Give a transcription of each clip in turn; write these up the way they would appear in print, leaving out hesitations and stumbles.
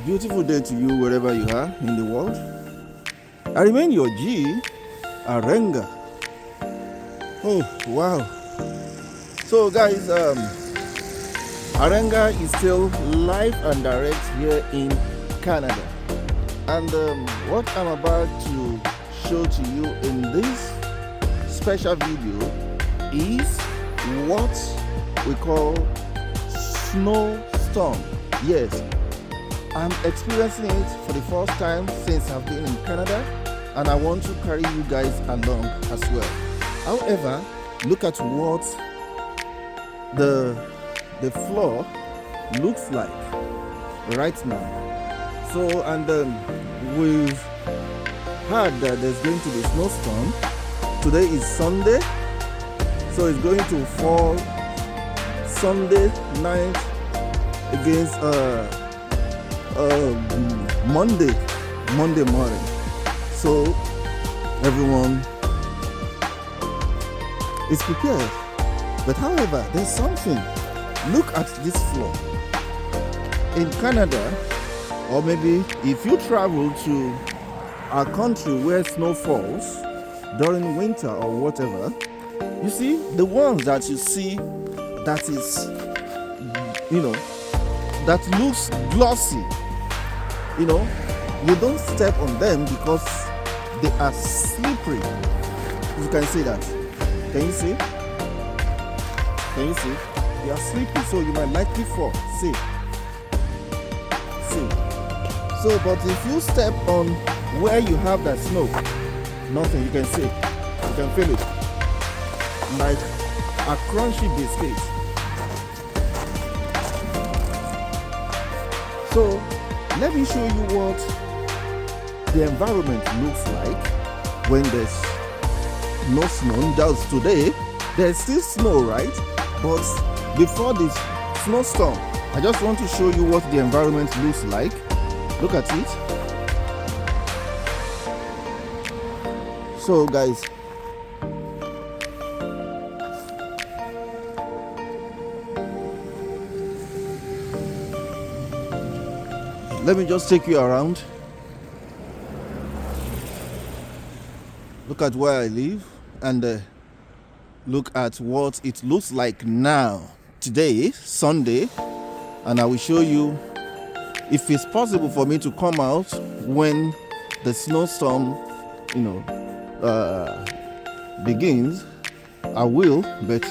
beautiful day to you wherever you are in the world. I remain your G, Arenga. Oh, wow. So guys, Arenga is still live and direct here in Canada. And what I'm about to show to you in this special video is what we call snowstorm. Yes, I'm experiencing it for the first time since I've been in Canada, and I want to carry you guys along as well. However, look at what the floor looks like right now. So, and we've heard that there's going to be snowstorm. Today is Sunday, so it's going to fall Sunday night against Monday morning. So everyone is prepared. But however, there's something. Look at this floor. In Canada, or maybe if you travel to a country where snow falls during winter or whatever, you see the ones that you see that is, that looks glossy, you don't step on them because they are slippery. You can see that. Can you see? Can you see? They are slippery, so you might likely fall. See. So, but if you step on where you have that snow, nothing. You can see. You can feel it. Like a crunchy biscuit. So let me show you what the environment looks like when there's no snow. That's today. There's still snow, right? But before this snowstorm, I just want to show you what the environment looks like. Look at it. So guys, let me just take you around. Look at where I live and look at what it looks like now. Today, Sunday, and I will show you if it's possible for me to come out when the snowstorm, begins. I will, but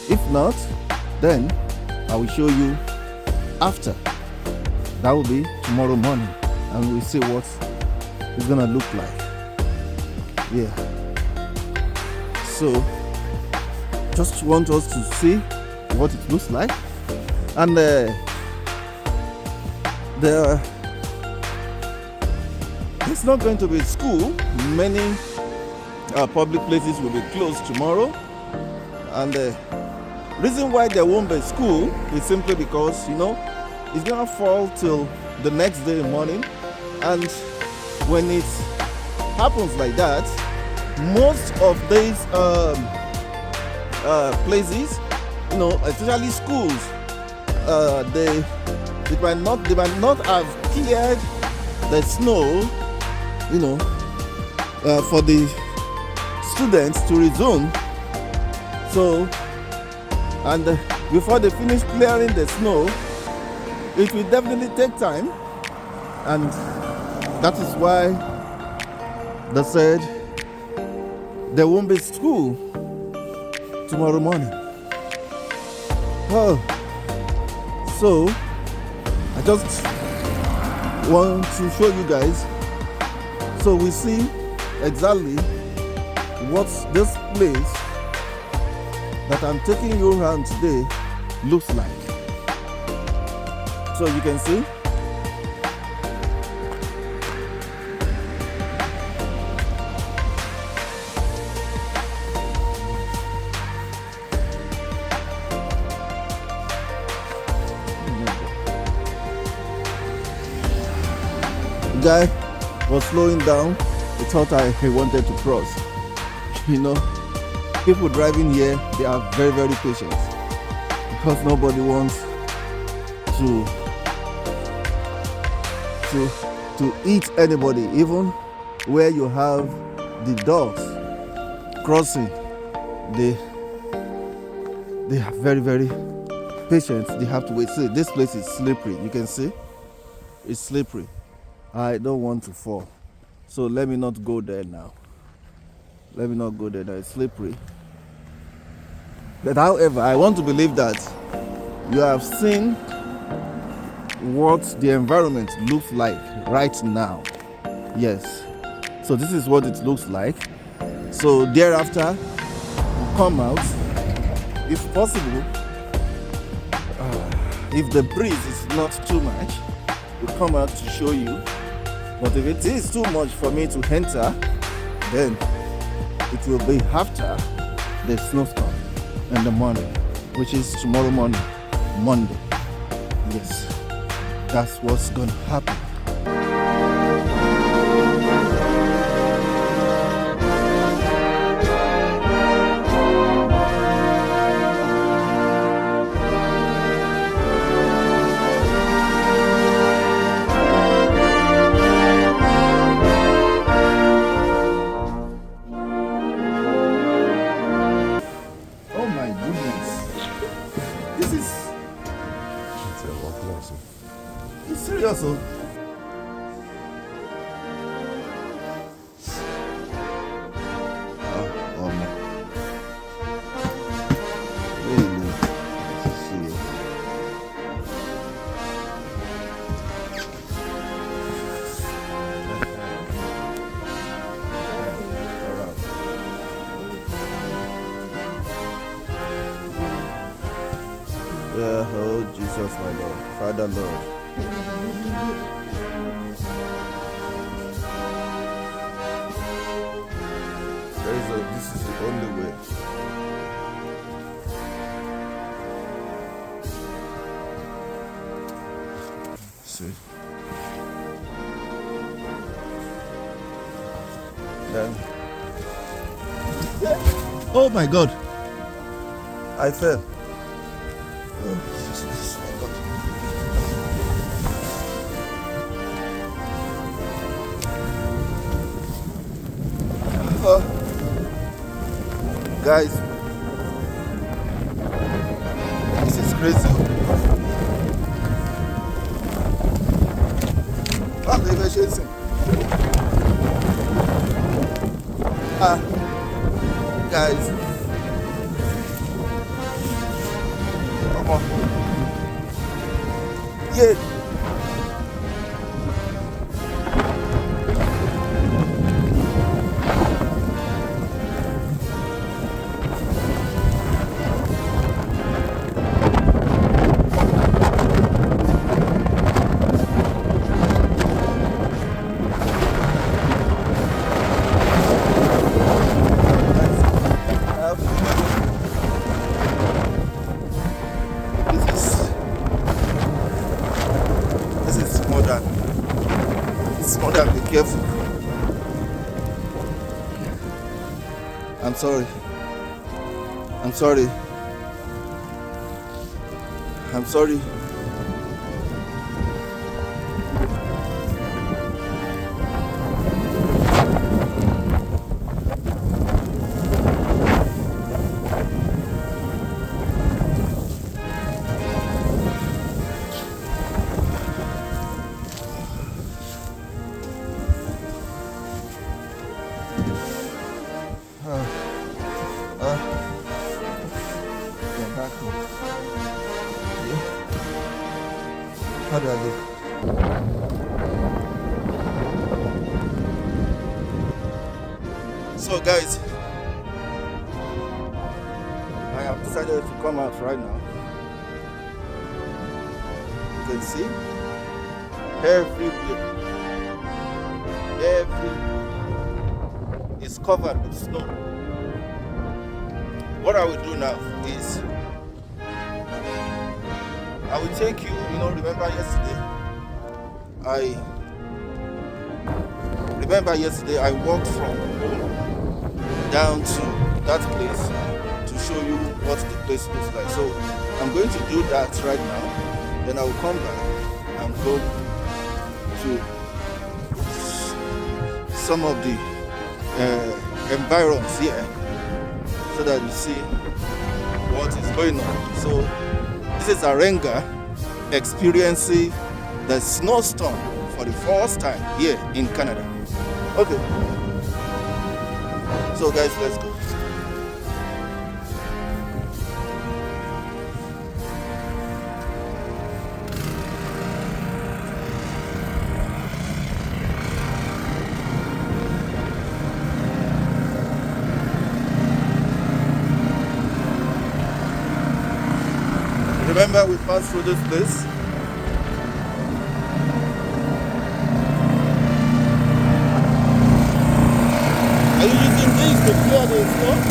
if not, then I will show you after. That will be tomorrow morning, and we'll see what it's gonna look like. Yeah. So, just want us to see what it looks like, and it's not going to be school. Many public places will be closed tomorrow, and the reason why there won't be school is simply because it's gonna fall till the next day morning, and when it happens like that, most of these places, especially schools, they might not have cleared the snow, for the students to resume. So, and before they finish clearing the snow, it will definitely take time, and that is why they said there won't be school tomorrow morning. Oh, so I just want to show you guys so we see exactly what this place that I'm taking you around today looks like. So you can see. The guy was slowing down. He thought I wanted to cross. People driving here, they are very, very patient because nobody wants to to eat anybody, even where you have the dogs crossing. They are very, very patient. They have to wait. See, this place is slippery. You can see it's slippery. I don't want to fall, so let me not go there now. Let me not go there now. It's slippery. But however, I want to believe that you have seen what the environment looks like right now. Yes. So this is what it looks like. So thereafter, we'll come out. If possible, if the breeze is not too much, we'll come out to show you. But if it is too much for me to enter, then it will be after the snowstorm in the morning, which is tomorrow morning, Monday. Yes, that's what's gonna happen. It's serious, oh. Oh man. Really? Serious. Oh Jesus, my Lord, Father, Lord. This is the only way. See. Then. Oh my God! I fell. Oh, Jesus, my God. Guys, this is crazy. Guys, come on. Yeah. Be careful. I'm sorry. I'm sorry. I'm sorry. How do I look? So guys, I have decided to come out right now. You can see everywhere is covered with snow. What I will do now is I will take you, remember yesterday I walked from home down to that place to show you what the place looks like. So I'm going to do that right now. Then I will come back and go to some of the environs here so that you see what is going on. So this is Arenga experiencing the snowstorm for the first time here in Canada. Okay, so guys, let's go. Remember, we passed through this place. Are you using this to clear the stone?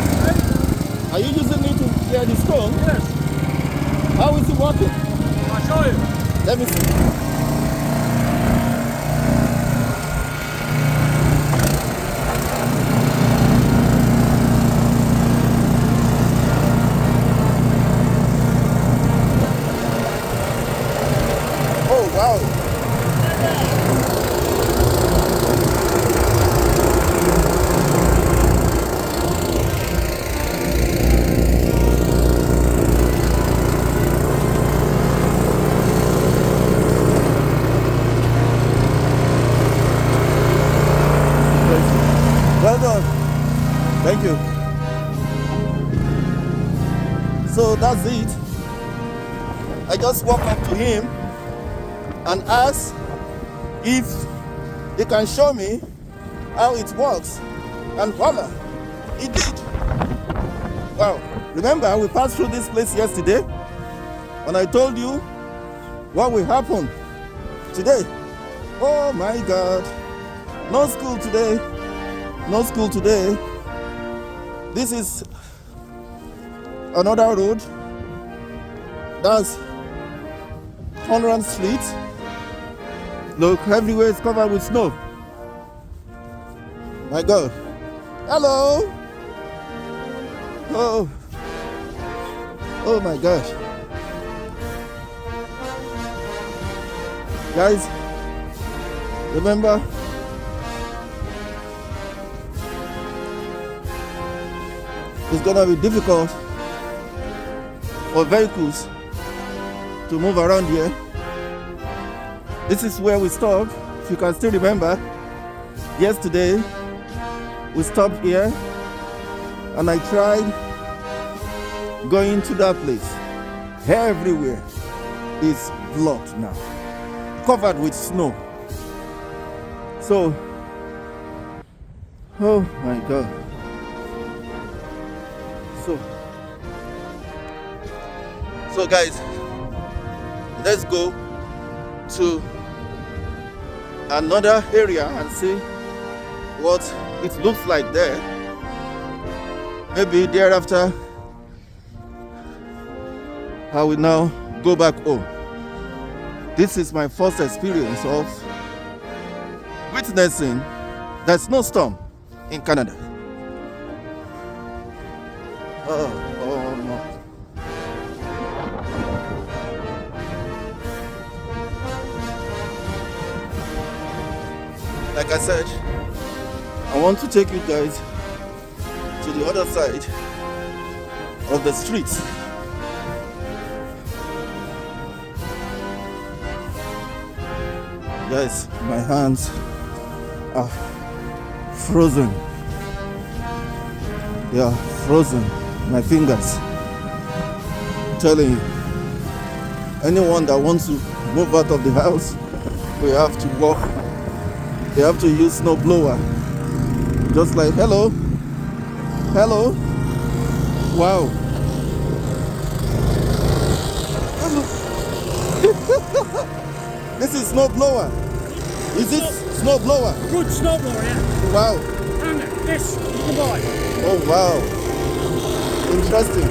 Are you using it to clear the stone? Yes. How is it working? I'll show you. Let me see. Oh, wow. Well done. Thank you. So that's it. I just walk up to him and ask if he can show me how it works. And voila, he did. Wow. Remember, we passed through this place yesterday and I told you what will happen today. Oh my God. No school today. No school today. This is another road. That's Conrad Street. Look, everywhere is covered with snow. My God. Hello. Oh. Oh my gosh. Guys, remember, it's gonna be difficult for vehicles to move around here. This is where we stopped. If you can still remember, yesterday we stopped here and I tried going to that place. Everywhere is blocked now, covered with snow. So, oh my God. So guys, let's go to another area and see what it looks like there. Maybe thereafter I will now go back home. This is my first experience of witnessing the snowstorm in Canada. Oh no. Like I said, I want to take you guys to the other side of the street. Guys, my hands are frozen. They are frozen. My fingers. I'm telling you, anyone that wants to move out of the house, we have to walk. They have to use snow blower. Just like hello. Wow. This is snow blower. Is this snow blower? Good snow blower, yeah. Wow. And this, you can buy. Oh wow. Interesting.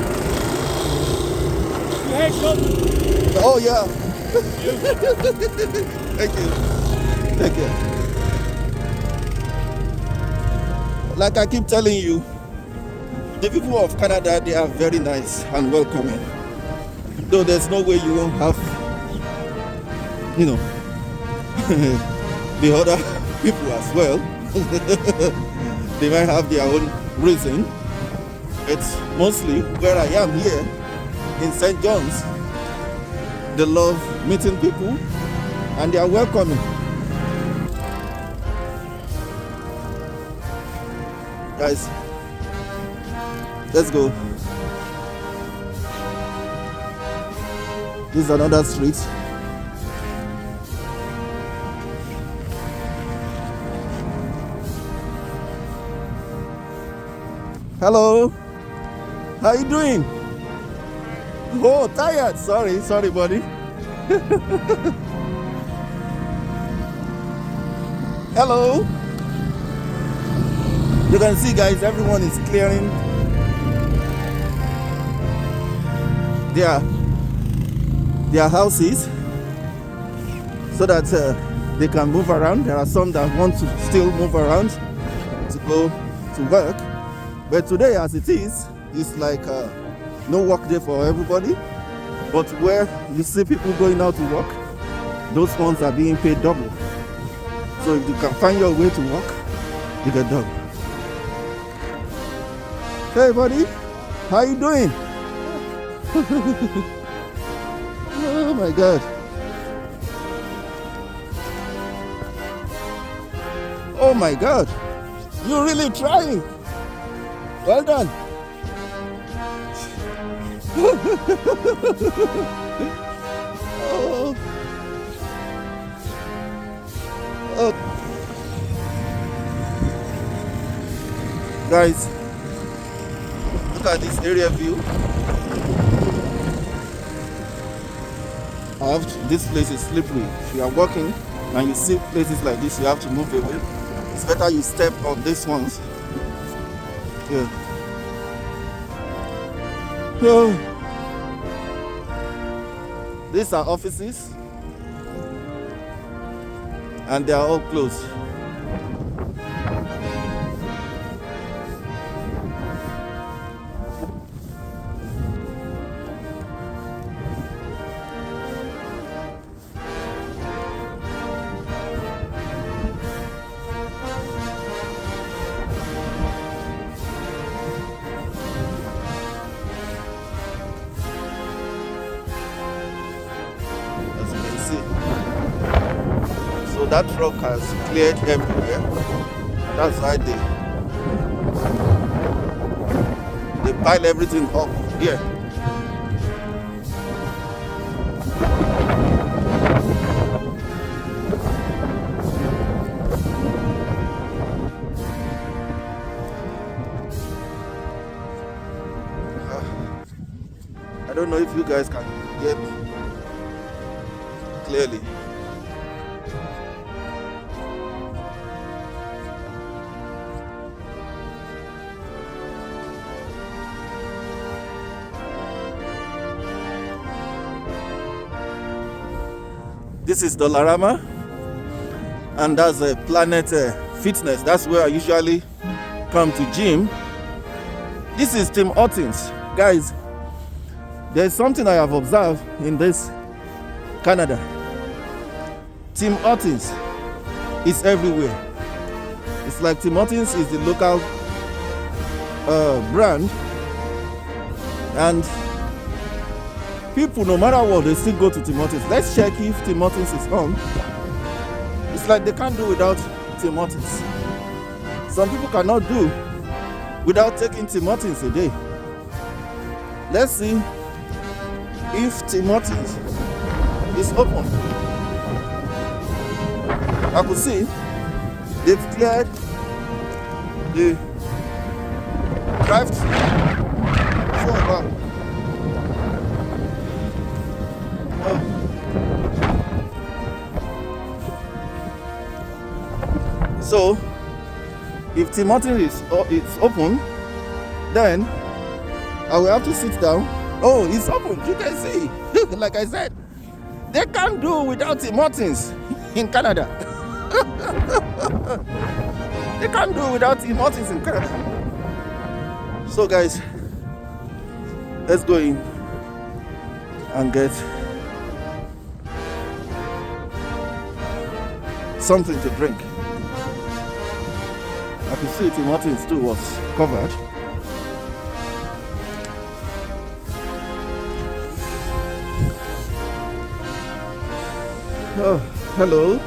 Your head's up. Oh yeah. Thank you. Like I keep telling you, the people of Canada, they are very nice and welcoming. Though there's no way you won't have, the other people as well. They might have their own reason. It's mostly where I am here in St. John's. They love meeting people and they are welcoming. Guys, let's go. This is another street. Hello, how you doing? Oh, tired. Sorry, buddy. Hello. You can see, guys, everyone is clearing their houses so that they can move around. There are some that want to still move around to go to work, but today, as it is, it's like no work day for everybody. But where you see people going out to work, those ones are being paid double. So if you can find your way to work, you get double. Hey buddy, how you doing? Oh my God. Oh my God. You're really trying. Well done. Oh. Oh. Guys, look at this area view. This place is slippery. If you are walking and you see places like this, you have to move away. It's better you step on these ones. Yeah. Oh. These are offices and they are all closed. So that truck has cleared everywhere. That's why they pile everything up here. I don't know if you guys can hear me clearly. This is Dollarama, and that's a Planet Fitness. That's where I usually come to gym. This is Tim Hortons. Guys, there's something I have observed in this Canada. Tim Hortons is everywhere. It's like Tim Hortons is the local brand, and people, no matter what, they still go to Tim Hortons. Let's check if Tim Hortons is on. It's like they can't do without Tim Hortons. Some people cannot do without taking Tim Hortons a day. Let's see if Tim Hortons is open. I could see they've cleared the drive-thru. So, if Tim Hortons is open, then I will have to sit down. Oh, it's open. You can see. Like I said, they can't do without Tim Hortons in Canada. They can't do without Tim Hortons in Canada. So, guys, let's go in and get something to drink. I could see Tim Hortons too was covered. Oh, hello.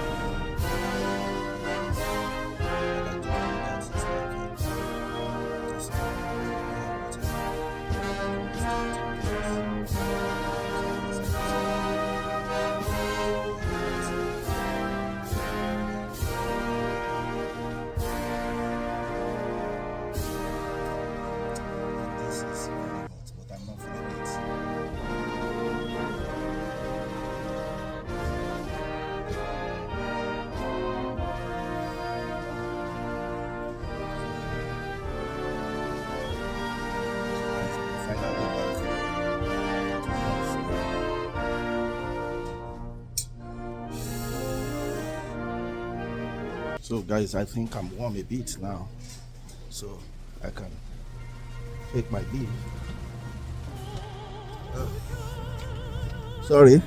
So guys, I think I'm warm a bit now, so I can take my leave. Sorry.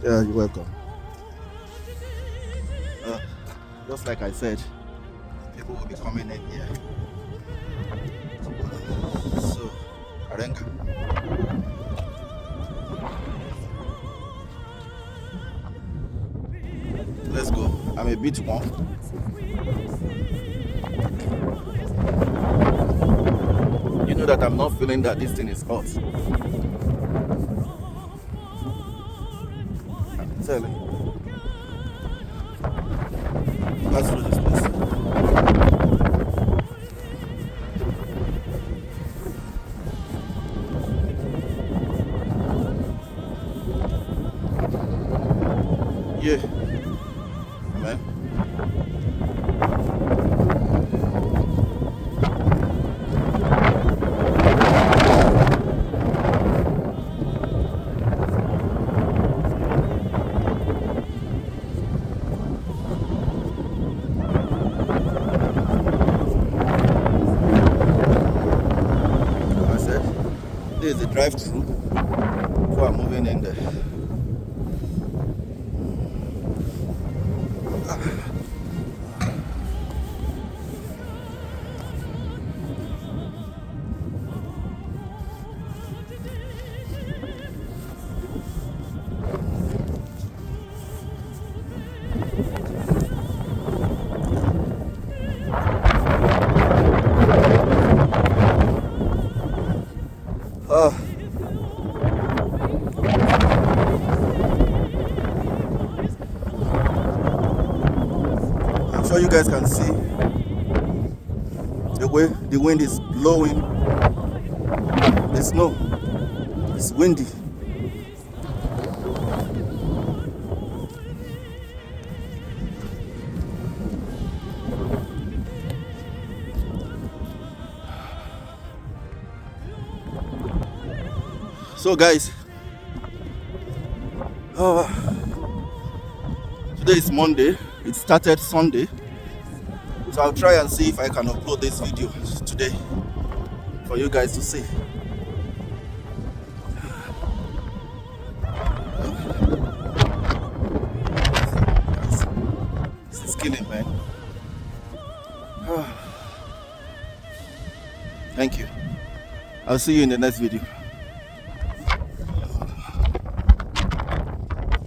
Yeah, you're welcome. Just like I said, people will be coming in here. So, Arenga. Let's go. I'm a bit warm. You know that I'm not feeling that this thing is hot. I'm telling you. Let's do this place. Yeah. Man. I said, this is the drive-thru before I'm moving in there. I'm sure you guys can see the way the wind is blowing the snow. It's windy. So guys, today is Monday. It started Sunday, so I'll try and see if I can upload this video today for you guys to see. This is killing, man. Thank you. I'll see you in the next video.